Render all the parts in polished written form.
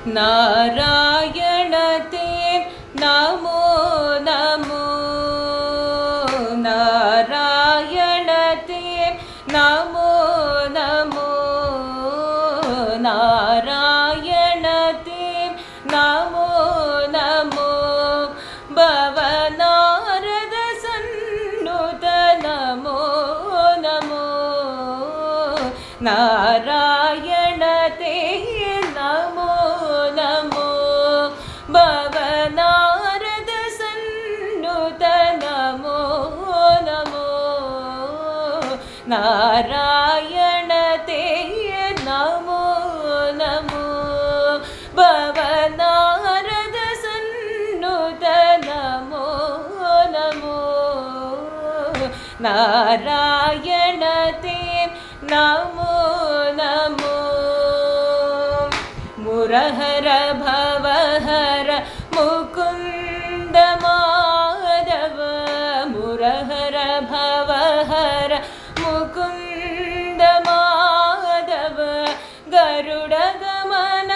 नारायण ते नमो नमो नारायण ते नमो नमो नारायण ते नमो नमो भवनारद सन्नुत नमो नमो नारायण ते नमो नमो भवनारद सन्नुत नमो नमो नारायण ते नमो नमो भवनारद सन्नुत नमो नमो नारायण ते नमो नमो मुरहर भवहर मुकुंद माधव मुरहर भवहर मुकुंद माधव गरुड़ गमन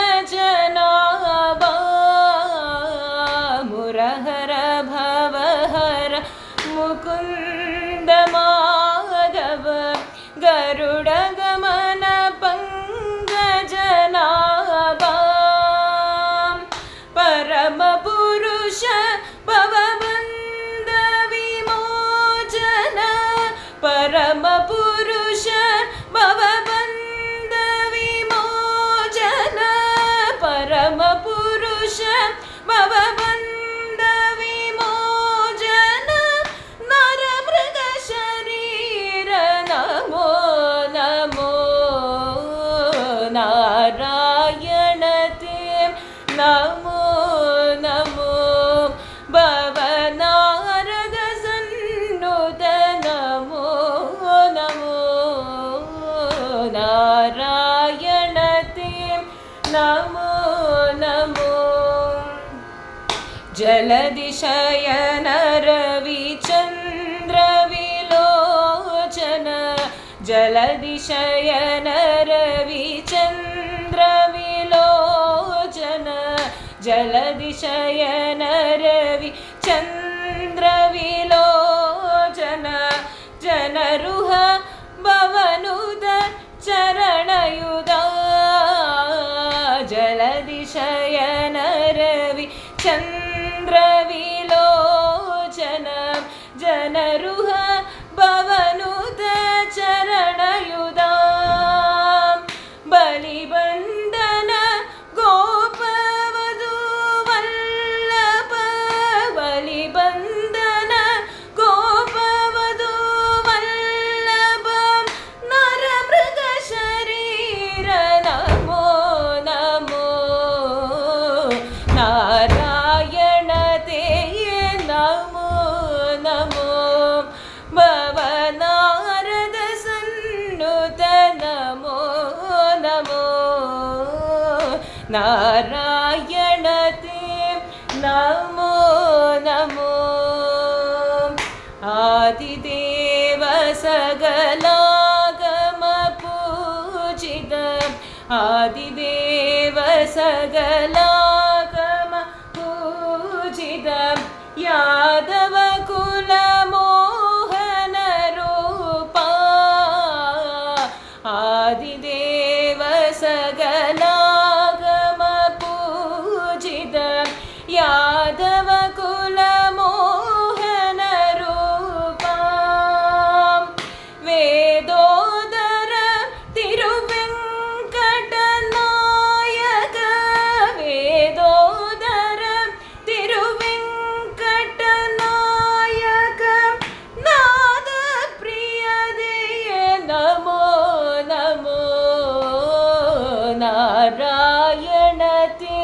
पंकजनाभा मुरहर भवहर मुकुंद माधव गरुड़ गमन पंकजनाभा परम पुरुष भवबंध विमोचन परम पुरुष भवबंध विमोचन परम पुरुष भवबंध विमोचन नर मृग शरीर नमो नमो नारायण ते नमो नमो भवनारद सन्नुत नमो नमो नारायण ते नमो नमो जलदिशयन रविचन्द्र विलोचन जलदिशयन रविचन्द्र विलोचन जलदिशयन रविचन्द्र विलोचन जनरुह भवनुद चरणयुधा जलदिशयन रविचन्द्र विलोचन जनरुह भवनुद चरणयुधा बलिबंधन गोपवधू वल्लभ बलिबंधन गोपवधू वल्लभ नर मृग शरीर नमो नमो नारायण ते नमो नमो भवनारद सन्नुत नमो नमो नारायण ते नमो नमो आदिदेव सगलागम पूजित आदिदेव सगलागम पूजित यादव कुल मोहन रूपा आदिदेव सगलागम पूजित यादव कुल मोहन रूपा वेदोदर तिरुवेंकट नायक वेदोदर तिरुवेंकट नायक नाद प्रिय देय नमो नमो नारायण ते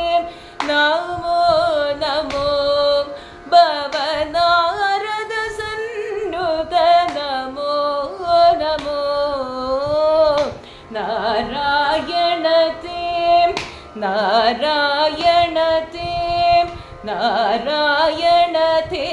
नमो नमो भवनारद सन्नुत नमो नमो नारायण ते नारायण ते नारायण ते